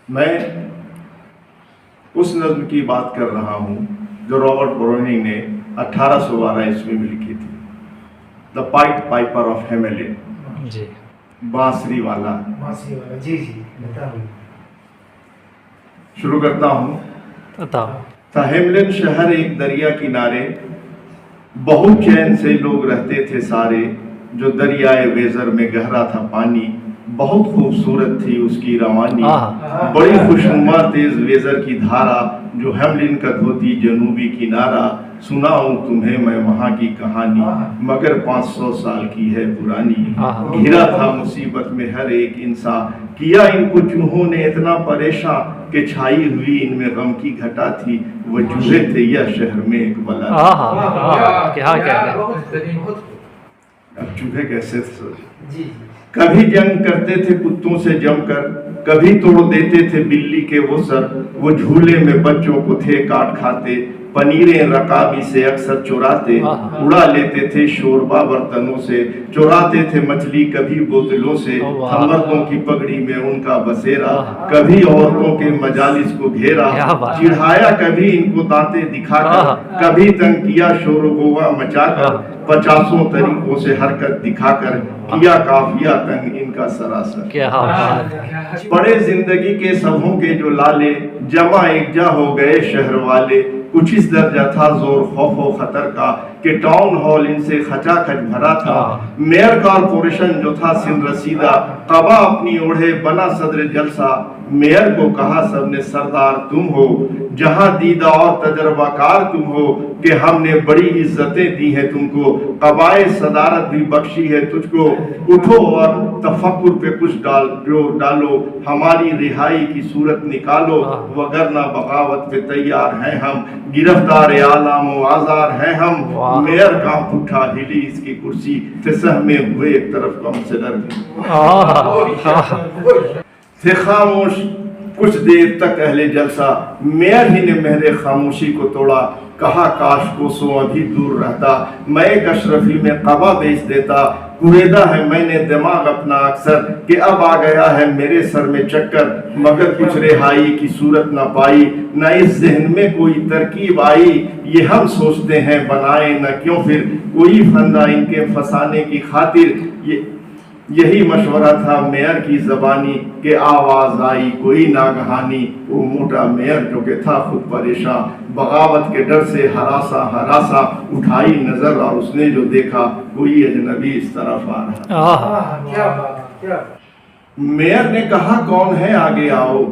میں اس نظم کی بات کر رہا ہوں جو رابرٹ بروننگ نے 1812 عیسوی میں لکھی تھی، دا پائٹ پائپر آف ہیملن، جی بانسری والا۔ جی جی بتائیں۔ شروع کرتا ہوں۔ عطا تھا ہیملن شہر ایک دریا کنارے، بہت چین سے لوگ رہتے تھے سارے، جو دریائے ویزر میں گہرا تھا پانی، بہت خوبصورت تھی اس کی روانی، بڑی خوشنما تیز ویزر کی دھارا، جو ہیملن کا دھوتی جنوبی کنارہ، سناؤں تمہیں میں وہاں کی کہانی، مگر 500 سال کی ہے پرانی۔ گھرا تھا مصیبت میں ہر ایک انسان، کیا ان کو چوہوں نے اتنا پریشان، کہ چھائی ہوئی ان میں غم کی گھٹا تھی، وہ چوہے تھے یا شہر میں ایک بلا تھی۔ کیا اب چوہے کیسے تھے؟ کبھی جنگ کرتے تھے کتوں سے جم کر، کبھی توڑ دیتے تھے بلی کے وہ سر، وہ جھولے میں بچوں کو تھے کاٹ کھاتے، پنیریں رکابی سے اکثر چوراتے، اڑا لیتے تھے شوربا برتنوں سے، چوراتے تھے مچھلی کبھی بوتلوں سے، تھا مردوں کی پگڑی میں ان کا بسیرا، کبھی عورتوں کے مجالس کو گھیرا، چڑھایا کبھی ان کو دانتیں دکھا کر، کبھی تنگ کیا شور و غوغا مچا کر، 50 طریقوں سے حرکت دکھا کر، کیا قافیہ تنگ ان کا سراسر۔ پڑے زندگی کے سبھوں کے جو لالے، جمع ایک جا ہو گئے شہر والے، کچھ اس درجہ تھا زور خوف و خطر کا، کہ ٹاؤن ہال ان سے کھچا کھچ بھرا تھا، میئر کارپوریشن جو تھا سن رسیدہ، قبا اپنی اوڑھے بنا صدر جلسہ، میئر کو کہا سب نے سردار تم ہو، جہاں دیدہ اور تجربہ کار تم ہو، کہ ہم نے بڑی عزتیں دی ہیں تم کو، قبائے صدارت بھی بخشی ہے تجھ کو، اٹھو اور تفکر پہ کچھ ڈالو، ہماری رہائی کی صورت نکالو، وگرنہ بغاوت پہ تیار ہیں ہم، گرفتار اعلام و آزار ہیں ہم۔ میئر کانپ اٹھا، ہلی اس کی کرسی، تھے سہمے ہوئے ایک طرف کونسلر بھی، تھے خاموش کچھ دیر تک اہل جلسہ، میئر ہی نے مہر خاموشی کو توڑا، کہا کاش کو سو ابھی دور رہتا، میں ایک اشرفی میں قبا بیچ دیتا، کوریدا ہے میں نے دماغ اپنا اکثر، کہ اب آ گیا ہے میرے سر میں چکر، مگر کچھ رہائی کی صورت نہ پائی، نہ اس ذہن میں کوئی ترکیب آئی، یہ ہم سوچتے ہیں بنائے نہ کیوں پھر کوئی فندہ ان کے پھنسانے کی خاطر، یہی مشورہ تھا میئر کی زبانی، کہ آواز آئی کوئی ناگہانی، وہ موٹا میئر جو کہ تھا خود پریشان، بغاوت کے ڈر سے ہراسا اٹھائی نظر، اور اس نے جو دیکھا کوئی اجنبی اس طرف آ رہا۔ میئر نے کہا کون ہے آگے آؤ،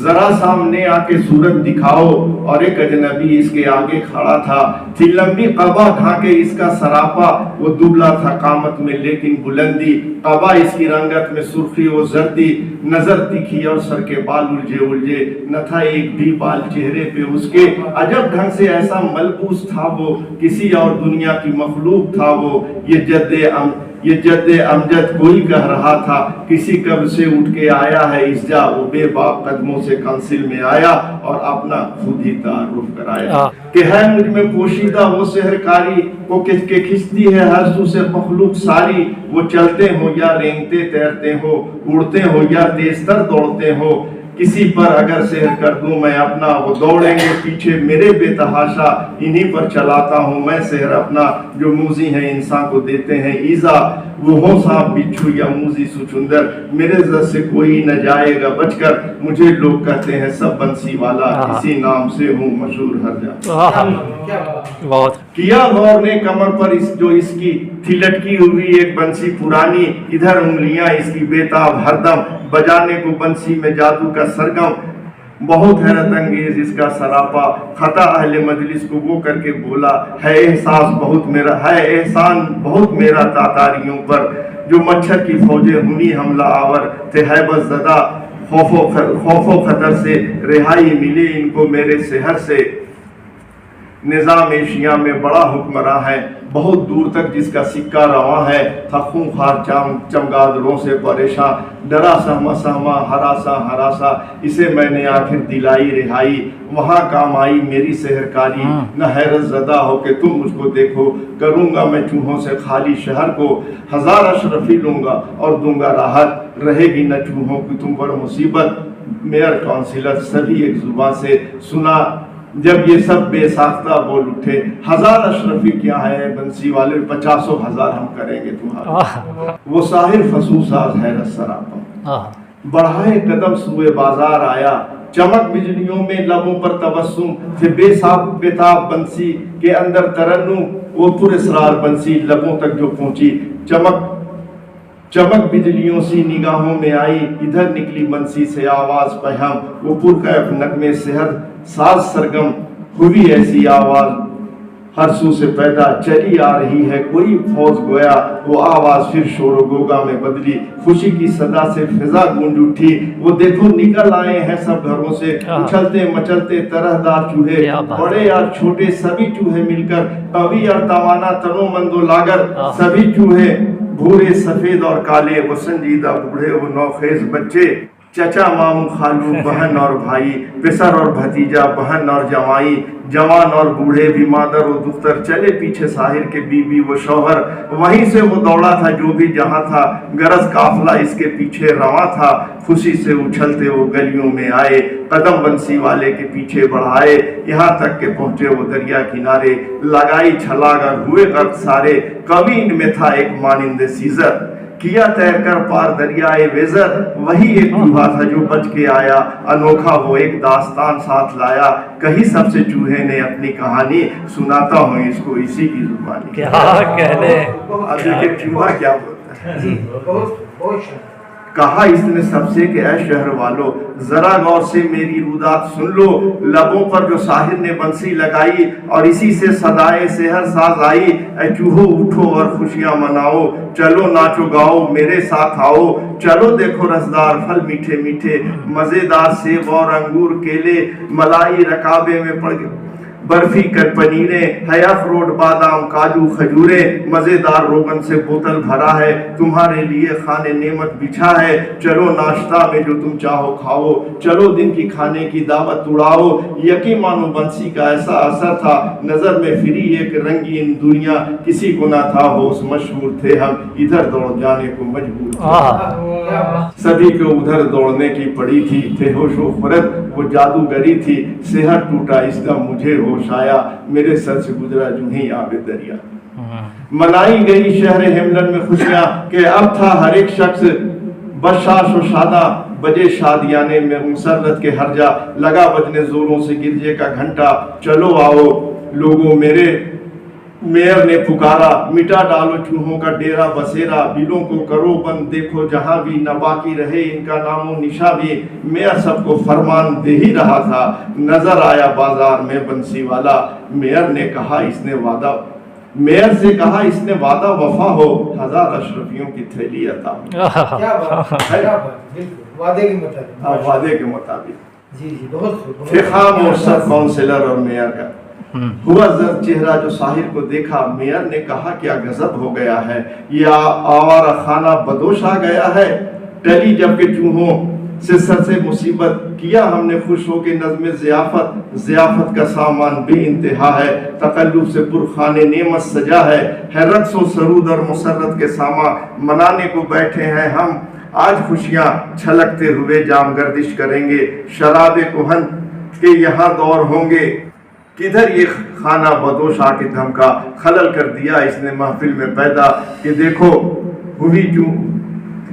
ذرا سامنے آ کے صورت دکھاؤ، اور ایک اجنبی اس کے آگے کھڑا تھا، تھی لمبی قبا ڈھانکے اس کا سراپا، وہ دبلا تھا قامت میں لیکن بلندی، قبا اس کی رنگت میں سرخی و زردی، نظر تکھی اور سر کے بال الجھے، نہ تھا ایک بھی بال چہرے پہ اس کے، عجب ڈھنگ سے ایسا ملبوس تھا وہ، کسی اور دنیا کی مخلوق تھا وہ، یہ جد امجد کوئی کہہ رہا تھا، کسی قبر سے اٹھ کے آیا ہے اس جا، وہ بے باک قدموں سے کنسل میں آیا، اور اپنا خود ہی تعارف کرایا، کہ ہے مجھ میں پوشیدہ وہ سحرکاری، وہ کہ کھچتی ہے ہر سو سے مخلوق ساری، وہ چلتے ہو یا رینگتے تیرتے ہو، اڑتے ہو یا تیز تر دوڑتے ہو، کسی پر اگر سحر کر دوں میں اپنا، وہ دوڑیں گے پیچھے میرے بے تحاشا، انہی پر چلاتا ہوں میں سحر اپنا، جو موزی ہیں انسان کو دیتے ہیں ایزا، وہ ہو سانپ بچھو یا موزی سچندر، میرے زد سے کوئی نہ جائے گا بچ کر، مجھے لوگ کہتے ہیں سب بنسی والا، اسی نام سے ہوں مشہور ہر جگہ۔ کیا غور نے کمر پر جو اس کی تھی لٹکی ہوئی ایک بنسی پرانی، ادھر انگلیاں اس کی بےتاب ہر دم، بجانے کو بنسی میں جادو کا سرگم، بہت حیرت انگیز اس کا سراپا، خطا اہل مجلس کو وہ کر کے بولا، ہے احسان بہت میرا تاتاریوں پر، جو مچھر کی فوجیں ہنی حملہ آور، تھے ہیبت زدہ خوف و خطر سے، رہائی ملے ان کو میرے سحر سے، نظام ایشیا میں بڑا حکمراں ہے، بہت دور تک جس کا سکہ رواں ہے، تھا خونخوار چمگادڑوں سے پریشاں، ڈرا سہما سہما ہراساں ہراساں، اسے میں نے آخر دلائی رہائی، وہاں کام آئی میری سحرکاری، نہ حیرت زدہ ہو کہ تم مجھ کو دیکھو، کروں گا میں چوہوں سے خالی شہر کو، 1000 اشرفی لوں گا اور دوں گا راحت، رہے گی نہ چوہوں کی تم پر مصیبت۔ میئر کونسلر سبھی ایک زبان سے سنا، جب یہ سب بے ساختہ بول اٹھے، 1000 اشرفی کیا ہے بنسی والے، 50,000 ہم کریں گے تمہارا۔ وہ ساحر فسوس آز حیرت سراپا، بڑھائے قدم سوئے بازار آیا، چمک بجلیوں میں لبوں پر تبسم تھے، بے تاب بنسی کے اندر ترنم، وہ پر اسرار بنسی لبوں تک جو پہنچی، چمک بجلیوں سی نگاہوں میں آئی، ادھر نکلی بنسی سے آواز پیہم، وہ پرکیف نغمے سحر ساز سرگم، ہوئی ایسی آواز ہر سو سے پیدا، چلی آ رہی ہے کوئی فوج گویا، وہ آواز پھر شور و گوگا میں بدلی، خوشی کی صدا سے فضا گونج اٹھی، وہ دیکھو نکل آئے ہیں سب گھروں سے، اچھلتے مچلتے طرح دار چوہے، بڑے اور چھوٹے سبھی چوہے مل کر، قوی اور توانا تنو مند و لاگر، سبھی چوہے بھورے سفید اور کالے، وہ سنجیدہ بوڑھے وہ نوخیز بچے، چچا ماموں خالو بہن اور بھائی، پسر اور بھتیجا بہن اور جوائی، جوان اور بوڑھے بھی مادر و دختر، چلے پیچھے ساحر کے بیوی و شوہر، وہیں سے وہ دوڑا تھا جو بھی جہاں تھا، غرض قافلہ اس کے پیچھے رواں تھا، خوشی سے اچھلتے وہ گلیوں میں آئے، قدم بنسی والے کے پیچھے بڑھائے، یہاں تک کہ پہنچے وہ دریا کنارے، لگائی چھلاگ اور ہوئے غرق سارے، قوی ان میں تھا ایک مانند سیزر، کیا تیر کر پار دریائے ویزر، وہی ایک چوہا تھا جو بچ کے آیا، انوکھا وہ ایک داستان ساتھ لایا، کہیں سب سے چوہے نے اپنی کہانی، سناتا ہوں اس کو اسی کی زبانی۔ کیا کہنے، اب دیکھیں چوہا کیا بولتا ہے۔ جی بہت کہا اس نے سب سے کہ اے شہر والو، ذرا غور سے میری رودات سن لو، لبوں پر جو ساحر نے بنسی لگائی اور اسی سے صدائے سحر ساز آئی، اے چوہو اٹھو اور خوشیاں مناؤ، چلو ناچو گاؤ میرے ساتھ آؤ، چلو دیکھو رسدار پھل میٹھے میٹھے، مزیدار سیب اور انگور کیلے، ملائی رکابے میں پڑ برفی کر پنیریں، ہے اخروٹ بادام کاجو کھجوریں، مزیدار روغن سے بوتل بھرا ہے، تمہارے لیے خانے نعمت بچھا ہے، چلو ناشتہ میں جو تم چاہو کھاؤ، چلو دن کی کھانے کی دعوت اڑاؤ۔ یقین مانو بنسی کا ایسا اثر تھا، نظر میں پھری ایک رنگین دنیا، کسی کو نہ تھا ہوش مشہور تھے ہم، ادھر دوڑ جانے کو مجبور تھے، سبھی کو ادھر دوڑنے کی پڑی تھی، تھے ہوش و خرد وہ جادوگری تھی، سحر ٹوٹا اس کا مجھے ہوش آیا، میرے سر سے گزرا جو ہی آب دریا۔ منائی گئی شہر ہیملن میں خوشیاں کہ اب تھا ہر ایک شخص بشاش و شاداں، بجے شادیانے میں مسرت کے ہر جا، لگا بجنے زوروں سے گرجے کا گھنٹا، چلو آؤ لوگوں میرے میئر نے پکارا، مٹا ڈالو چوہوں کا ڈیرا بسیرا، بلوں کو کرو بند دیکھو جہاں بھی، نہ باقی رہے ان کا نام و نشاں بھی۔ میئر سب کو فرمان دے ہی رہا تھا، نظر آیا بازار میں بنسی والا، میئر نے کہا اس نے وعدہ، میئر سے کہا اس نے وعدہ وفا ہو، 1000 اشرفیوں کی تھیلی عطا ہو۔ کیا بات ہے، بالکل وعدے کے مطابق، وعدے کے مطابق۔ جی جی بہت فخام اور سب کونسلر اور میئر کا ہوا زرد چہرہ جو ساحر کو دیکھا، میئر نے کہا کیا غضب ہو گیا ہے، یہ آوارہ خانہ بدوش آ گیا ہے، ٹلی جب کہ چوہوں سے سر سے مصیبت، کیا ہم نے خوش ہو کے نظم ضیافت کا سامان بے انتہا ہے، تکلف سے پرخانے نعمت سجا ہے رقص و سرود اور مسرت کے ساما، منانے کو بیٹھے ہیں ہم آج خوشیاں، چھلکتے ہوئے جام گردش کریں گے، شراب کہن کے یہاں دور ہوں گے، کدھر یہ خانہ بدوش آ کے دھمکا، خلل کر دیا اس نے محفل میں پیدا، کہ دیکھو ہوئی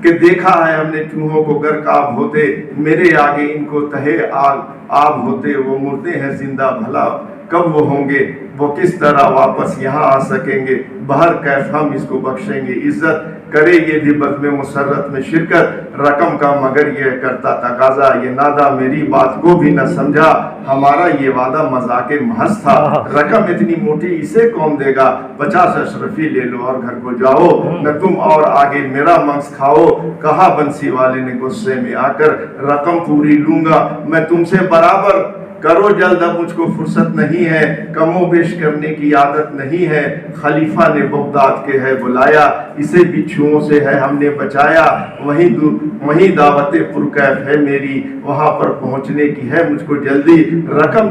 کہ دیکھا ہے ہم نے چوہوں کو گرکاب ہوتے، میرے آگے ان کو تہے آب ہوتے، وہ مردے ہیں زندہ بھلا کب وہ ہوں گے، وہ کس طرح واپس یہاں آ سکیں گے، بہر کیف ہم اس کو بخشیں گے، عزت کرے یہ بھی بزم مسرت میں شرکت، رقم کا مگر یہ کرتا تقاضا، یہ نادا میری بات کو بھی نہ سمجھا، ہمارا یہ وعدہ مذاق محض تھا، رقم اتنی موٹی اسے کون دے گا، 50 اشرفی لے لو اور گھر کو جاؤ، نہ تم اور آگے میرا مغز کھاؤ، کہا بنسی والے نے غصے میں آ کر، رقم پوری لوں گا میں تم سے برابر، کرو جلد، اب مجھ کو فرصت نہیں ہے، کم و بیش کرنے کی عادت نہیں ہے، خلیفہ نے بغداد کے ہے بلایا، اسے بچھوؤں سے ہے ہم نے بچایا، وہیں دعوت پرکیف ہے میری، وہاں پر پہنچنے کی ہے مجھ کو جلدی، رقم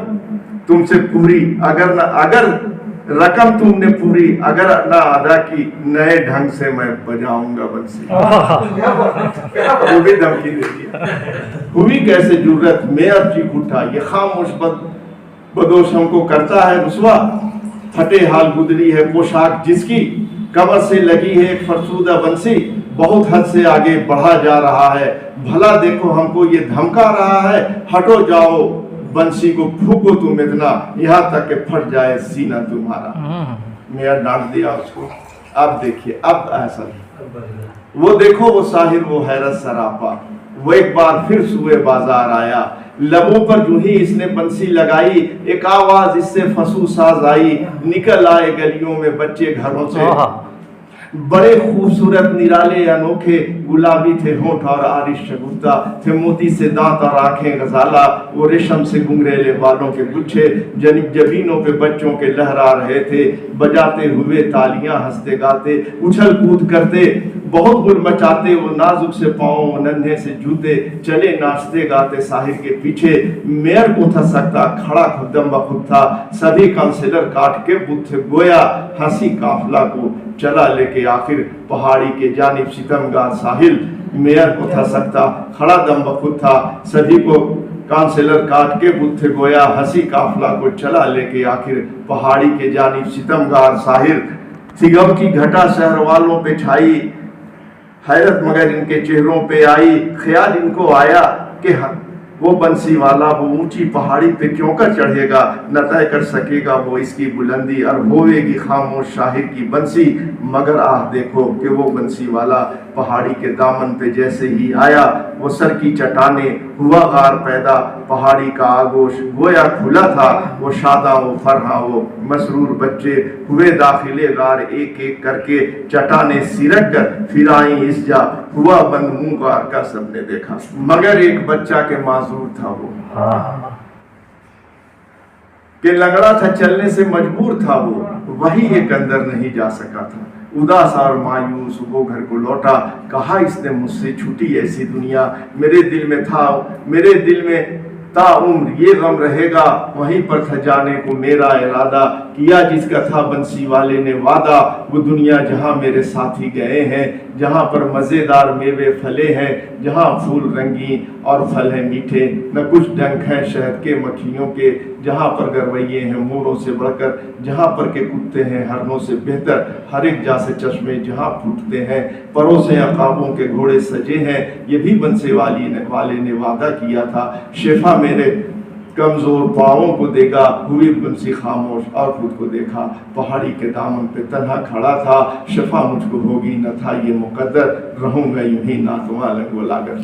تم سے پوری اگر رقم تم نے پوری اگر نہ ادا کی، نئے ڈھنگ سے میں بجاؤں گا بنسی۔ وہ بھی دھمکی دے دیا۔ ہوئی کیسے جرت میئر چیخ اٹھا، یہ خاموش بدوش ہم کو کرتا ہے رسوا، پھٹے حال گدری ہے پوشاک جس کی، کمر سے لگی ہے ایک فرسودہ بنسی، بہت حد سے آگے بڑھا جا رہا ہے، بھلا دیکھو ہم کو یہ دھمکا رہا ہے، ہٹو جاؤ بنسی کو پھونکو تم اتنا، یہاں تک کہ پھٹ جائے سینہ تمہارا۔ میاں ڈانٹ دیا اس کو۔ اب دیکھیے اب ایسا وہ دیکھو وہ ساحر وہ حیرت سراپا، وہ ایک بار پھر سوئے بازار آیا، لبوں پر جو ہی اس نے بنسی لگائی، ایک آواز اس سے فسو ساز آئی، نکل آئے گلیوں میں بچے گھروں سے، بڑے خوبصورت نرالے انوکھے، گلابی تھے ہونٹ اور آرش شگفتہ، تھے موتی سے دانت اور آنکھیں غزالہ، وہ ریشم سے گنگریلے بالوں کے گچھے جبینوں پہ بچوں کے لہرا رہے تھے، بجاتے ہوئے تالیاں ہنستے گاتے اچھل کود کرتے، بہت گل مچاتے وہ نازک سے پاؤں، وہ ننھے سے جوتے، چلے ناچتے گاتے ساحر کے پیچھے، میئر کو تھا سکتا کھڑا خودم بخود تھا، سبھی کانسلر کاٹ کے بدھ تھے گویا، ہنسی قافلہ کو چلا لے کے آخر پہاڑی کے جانب ستمگار ساحل، میئر کو تھا سکتا کھڑا دم بخود تھا، سبھی کو کانسلر کاٹ کے بدھ تھے گویا، ہنسی قافلہ کو چلا لے کے آخر پہاڑی کے جانب ستمگار ساحل، تھی غم کی گھٹا شہر والوں پہ چھائی، حیرت مگر ان کے چہروں پہ آئی، خیال ان کو آیا کہ وہ بنسی والا وہ اونچی پہاڑی پہ کیوں کر چڑھے گا، نہ طے کر سکے گا وہ اس کی بلندی، اور ہوئے گی خاموش شاہر کی بنسی، مگر آہ دیکھو کہ وہ بنسی والا پہاڑی کے دامن پہ جیسے ہی آیا، وہ سر کی چٹانیں ہوا غار پیدا، پہاڑی کا آگوش گویا کھلا تھا، وہ شاداں وہ فرحاں وہ مسرور بچے ہوئے داخلے غار، ایک ایک کر کے چٹانیں سرک کر پھر آئیں اس جا، ہوا بند منہ غار کا سب نے دیکھا، مگر ایک بچہ کے معذور تھا وہ کہ لنگڑا تھا چلنے سے مجبور تھا، وہ وہی ایک اندر نہیں جا سکا تھا، اداس اور مایوس وہ گھر کو لوٹا، کہا اس نے مجھ سے چھوٹی ایسی دنیا، میرے دل میں تا عمر یہ غم رہے گا، وہیں پر تھا جانے کو میرا ارادہ، کیا جس کا تھا بنسی والے نے وعدہ، وہ دنیا جہاں میرے ساتھی گئے ہیں، جہاں پر مزیدار میوے پھلے ہیں، جہاں پھول رنگین اور پھل ہیں میٹھے، نہ کچھ ڈنک ہیں شہد کے مکھیوں کے، جہاں پر گرویے ہیں موروں سے بڑھ کر، جہاں پر کے کتے ہیں ہرنوں سے بہتر، ہر ایک جا سے چشمے جہاں پھوٹتے ہیں، پروں سے عقابوں کے گھوڑے سجے ہیں، یہ بھی بنسی والے نے وعدہ کیا تھا، شفا میرے کمزور پاؤں کو دے گا، ہوئی بنسی خاموش اور خود کو دیکھا، پہاڑی کے دامن پہ تنہا کھڑا تھا، شفا مجھ کو ہوگی نہ تھا یہ مقدر، رہوں گا یوں ہی ناتواں لنگ و لاغر۔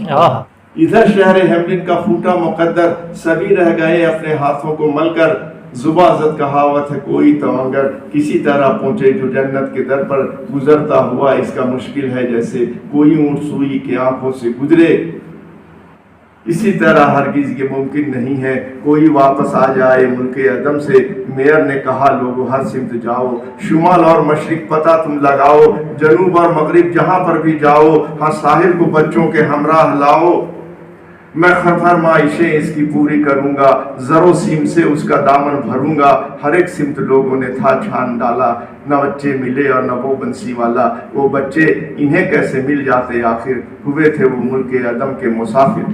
ادھر شہر ہیملن کا پھوٹا مقدر، سبھی رہ گئے اپنے ہاتھوں کو مل کر، زباں زد کہاوت ہے کوئی توانگر، کسی طرح پہنچے جو جنت کے در پر، گزرتا ہوا اس کا مشکل ہے جیسے کوئی اونٹ سوئی کے آنکھوں سے گزرے، اسی طرح ہرگز یہ ممکن نہیں ہے کوئی واپس آ جائے ملک عدم سے۔ میئر نے کہا لوگوں ہر سمت جاؤ، شمال اور مشرق پتہ تم لگاؤ، جنوب اور مغرب جہاں پر بھی جاؤ، ہاں ساحل کو بچوں کے ہمراہ لاؤ، میں فرمائشیں اس کی پوری کروں گا، زر و سیم سے اس کا دامن بھروں گا۔ ہر ایک سمت لوگوں نے تھا چھان ڈالا، نہ بچے ملے اور نہ وہ بنسی والا، وہ بچے انہیں کیسے مل جاتے آخر، ہوئے تھے وہ ملک عدم کے مسافر۔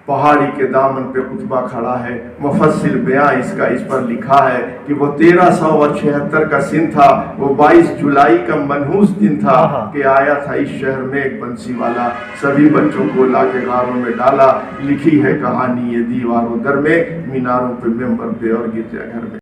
پہاڑی کے دامن پہ خطبہ کھڑا ہے، مفصل بیان اس کا اس پر لکھا ہے کہ وہ 1376 کا سن تھا، وہ 22 جولائی کا منحوس دن تھا کہ آیا تھا اس شہر میں ایک بنسی والا، سبھی بچوں کو لا کے غاروں میں ڈالا، لکھی ہے کہانی یہ دیواروں در میں، میناروں پہ، ممبر پہ اور گرجا گھر میں۔